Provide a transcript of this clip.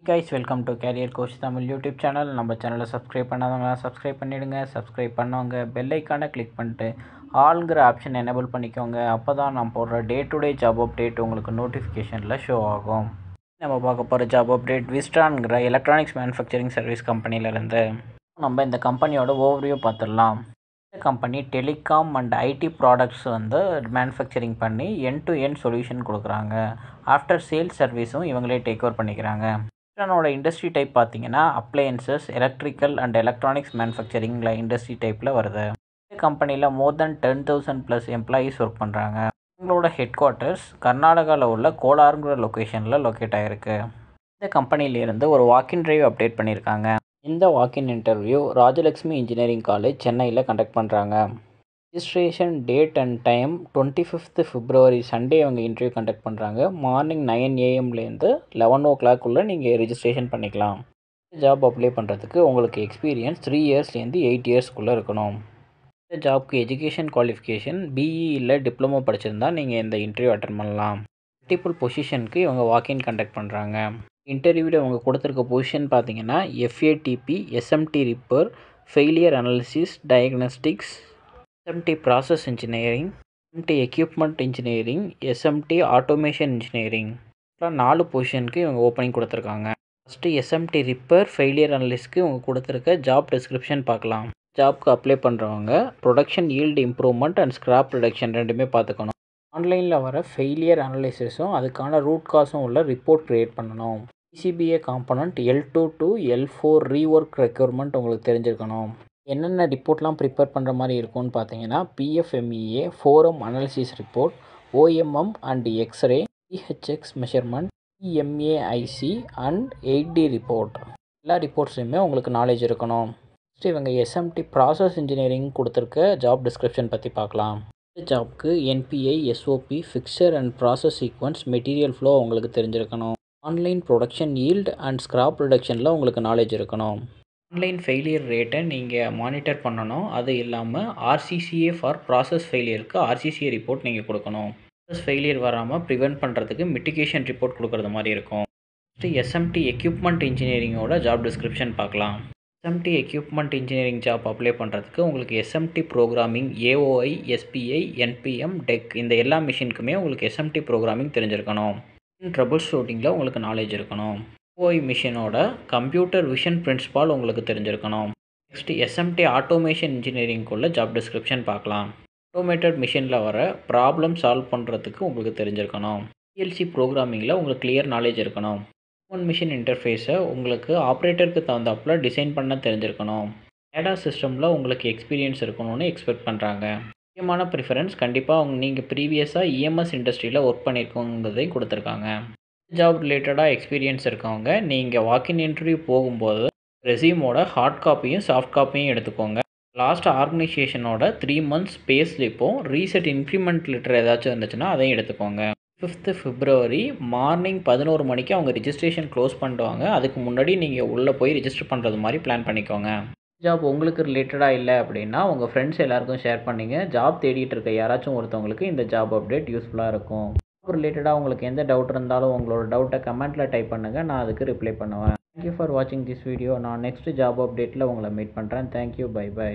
guys, welcome to Career Coach Tamil YouTube channel. நம்ம சேனலை subscribe பண்ணாதவங்க சப்ஸ்கிரைப் பண்ணிடுங்க. சப்ஸ்கிரைப் பண்ணவங்க பெல் ஐக்கானை கிளிக் பண்ணிட்டு ஆல்ங்கிற ஆப்ஷன் எனேபிள் பண்ணிக்கோங்க. அப்போ தான் நான் போடுற day to day job update உங்களுக்கு நோட்டிஃபிகேஷனில் ஷோ ஆகும். நம்ம பார்க்க போகிற ஜாப் அப்டேட் விஸ்ட்ரான்கிற எலக்ட்ரானிக்ஸ் மேனுஃபேக்சரிங் சர்வீஸ் கம்பெனிலேருந்து. நம்ம இந்த கம்பெனியோட ஓவர்வியூ பார்த்துடலாம். இந்த company telecom and IT products manufacturing பண்ணி எண்ட் டு எண்ட் சொல்யூஷன் கொடுக்குறாங்க. ஆஃப்டர் சேல்ஸ் சர்வீஸும் இவங்களே டேக் ஓவர் பண்ணிக்கிறாங்க. விஸ்ட்ரானோட இண்டஸ்ட்ரி டைப் பார்த்தீங்கன்னா அப்ளையன்சஸ், எலக்ட்ரிக்கல் அண்ட் எலக்ட்ரானிக்ஸ் மேனுஃபேக்சரிங்கில் இண்டஸ்ட்ரி டைப்பில் வருது. இந்த கம்பெனியில் மோர் தென் 10,000+ எம்ப்ளாயீஸ் ஒர்க் பண்ணுறாங்க. இவங்களோட ஹெட் குவார்ட்டர்ஸ் கர்நாடகாவில் உள்ள கோலாருங்கிற லொக்கேஷனில் லொக்கேட் ஆகிருக்கு. இந்த கம்பெனியிலேருந்து ஒரு வாக்கின் டிரைவ் அப்டேட் பண்ணியிருக்காங்க. இந்த walk in interview Rajalakshmi engineering college சென்னையில் கண்டக்ட் பண்ணுறாங்க. Registration date and time 25th February Sunday அவங்க இன்டர்வியூ கண்டக்ட் பண்ணுறாங்க. மார்னிங் 9 AM 11 o'clock நீங்கள் ரிஜிஸ்ட்ரேஷன் பண்ணிக்கலாம். ஜாப் அப்ளை பண்ணுறதுக்கு உங்களுக்கு எக்ஸ்பீரியன்ஸ் 3 yearsலேருந்து 8 yearsக்குள்ளே இருக்கணும். இந்த ஜாப்க்கு எஜுகேஷன் குவாலிஃபிகேஷன் பிஇ இல்லை டிப்ளமோ படிச்சிருந்தா நீங்கள் இந்த இன்டர்வியூ அட்டன் பண்ணலாம். மல்டிபிள் பொசிஷனுக்கு இவங்க வாக்கின் கண்டக்ட் பண்ணுறாங்க. இன்டர்வியூவில் அவங்க கொடுத்துருக்க பொசிஷன் பார்த்தீங்கன்னா FATP, SMT repair, failure analysis diagnostics, SMT process engineering, SMT equipment engineering, SMT automation engineering. 4 பொசிஷனுக்கு இவங்க ஓப்பனிங் கொடுத்துருக்காங்க. ஃபஸ்ட்டு SMT ரிப்பேர் ஃபெயிலியர் அனாலிஸ்க்கு இவங்க கொடுத்துருக்க ஜாப் டிஸ்கிரிப்ஷன் பார்க்கலாம். ஜாப்க்கு அப்ளை பண்ணுறவங்க production yield improvement and scrap reduction ரெண்டுமே பார்த்துக்கணும். ஆன்லைனில் வர ஃபெயிலியர் அனாலிசிஸும் அதுக்கான ரூட் காஸும் உள்ள ரிப்போர்ட் க்ரியேட் பண்ணணும். PCBA component L2 to L4 rework requirement உங்களுக்கு தெரிஞ்சிருக்கணும். என்னென்ன ரிப்போர்ட்லாம் ப்ரிப்பேர் பண்ணுற மாதிரி இருக்கும்னு பார்த்தீங்கன்னா PFMEA forum analysis report, OMM and x-ray, EHX measurement, EMAIC and 8D report. எல்லா ரிப்போர்ட்ஸுமே உங்களுக்கு நாலேஜ் இருக்கணும். ஃபஸ்ட்டு இவங்க SMT ப்ராசஸ் இன்ஜினியரிங் கொடுத்துருக்க ஜாப் டிஸ்கிரிப்ஷன் பற்றி பார்க்கலாம். இந்த ஜாப்க்கு NPI, SOP, fixture and process sequence, material flow உங்களுக்கு தெரிஞ்சிருக்கணும். Online production yield and scrap ரிடக்ஷனில் உங்களுக்கு நாலேஜ் இருக்கணும். ஆன்லைன் ஃபெயிலியர் ரேட்டை நீங்கள் மானிட்டர் பண்ணணும். அது இல்லாமல் RCCA ஃபார் ப்ராசஸ் ஃபெயிலியருக்கு RCCA ரிப்போர்ட் நீங்கள் கொடுக்கணும். ப்ராசஸ் ஃபெயிலியர் வராமல் ப்ரிவென்ட் பண்ணுறதுக்கு மிட்டிகேஷன் ரிப்போர்ட் கொடுக்குறது மாதிரி இருக்கும். ஃபஸ்ட்டு SMT எக்யூப்மெண்ட் இன்ஜினியரிங்கோட ஜாப் டிஸ்கிரிப்ஷன் பார்க்கலாம். SMT equipment engineering job apply பண்ணுறதுக்கு உங்களுக்கு SMT programming, AOI, SPI, NPM, DEC இந்த எல்லா மிஷினுக்குமே உங்களுக்கு SMT ப்ரோக்ராமிங் தெரிஞ்சிருக்கணும். ட்ரபிள் ஷூட்டிங்கில் உங்களுக்கு நாலேஜ் இருக்கணும். OI மிஷினோட கம்ப்யூட்டர் விஷன் பிரின்சிபால் உங்களுக்கு தெரிஞ்சிருக்கணும். நெக்ஸ்ட் SMT ஆட்டோமேஷன் இன்ஜினியரிங்குள்ள ஜாப் டிஸ்கிரிப்ஷன் பார்க்கலாம். ஆட்டோமேட்டட் மிஷினில் வர ப்ராப்ளம் சால்வ் பண்ணுறதுக்கு உங்களுக்கு தெரிஞ்சிருக்கணும். PLC ப்ரோக்ராமிங்கில் உங்களுக்கு கிளியர் நாலேஜ் இருக்கணும். ஹியூமன் மிஷின் இன்டர்ஃபேஸை உங்களுக்கு ஆப்ரேட்டருக்கு தகுந்தாப்புல டிசைன் பண்ண தெரிஞ்சிருக்கணும். டேட்டா சிஸ்டமில் உங்களுக்கு எக்ஸ்பீரியன்ஸ் இருக்கணும்னு எக்ஸ்பெக்ட் பண்ணுறாங்க. முக்கியமான ப்ரிஃபரன்ஸ் கண்டிப்பாக நீங்கள் ப்ரீவியஸாக EMS இண்டஸ்ட்ரியில் ஒர்க் பண்ணியிருக்கோங்கிறதையும் கொடுத்துருக்காங்க. ஜாப் ரிலேட்டடாக எக்ஸ்பீரியன்ஸ் இருக்கவங்க நீங்கள் வாக்கின் இன்டர்வியூ போகும்போது ரெஸ்யூமோட ஹார்ட் காப்பியும் சாஃப்ட் காப்பியும் எடுத்துக்கோங்க. லாஸ்ட் ஆர்கனைசேஷனோட 3 months பே ஸ்லிப்பும் ரீசெட் இன்க்ரிமெண்ட் லெட்டர் ஏதாச்சும் இருந்துச்சுன்னா அதையும் எடுத்துக்கோங்க. 5th February மார்னிங் 11 மணிக்கு அவங்க ரிஜிஸ்ட்ரேஷன் க்ளோஸ் பண்ணிடுவாங்க. அதுக்கு முன்னாடி நீங்கள் உள்ளே போய் ரிஜிஸ்டர் பண்ணுறது மாதிரி பிளான் பண்ணிக்கோங்க. ஜாப் உங்களுக்கு ரிலேட்டடாக இல்லை அப்படின்னா உங்கள் ஃப்ரெண்ட்ஸ் எல்லாருக்கும் ஷேர் பண்ணிங்க. ஜாப் தேடிட்டு இருக்க யாராச்சும் ஒருத்தவங்களுக்கு இந்த ஜாப் அப்டேட் யூஸ்ஃபுல்லாக இருக்கும். ஜாப் ரிலேட்டடாக உங்களுக்கு எந்த டவுட் இருந்தாலும் உங்களோட டவுட்டை கமெண்ட்டில் டைப் பண்ணுங்கள், நான் அதுக்கு ரிப்ளை பண்ணுவேன். தேங்க்யூ ஃபார் வாட்சிங் திஸ் வீடியோ. நான் நெக்ஸ்ட் ஜாப் அப்டேட்டில் உங்களை மீட் பண்ணுறேன். Thank you, bye by.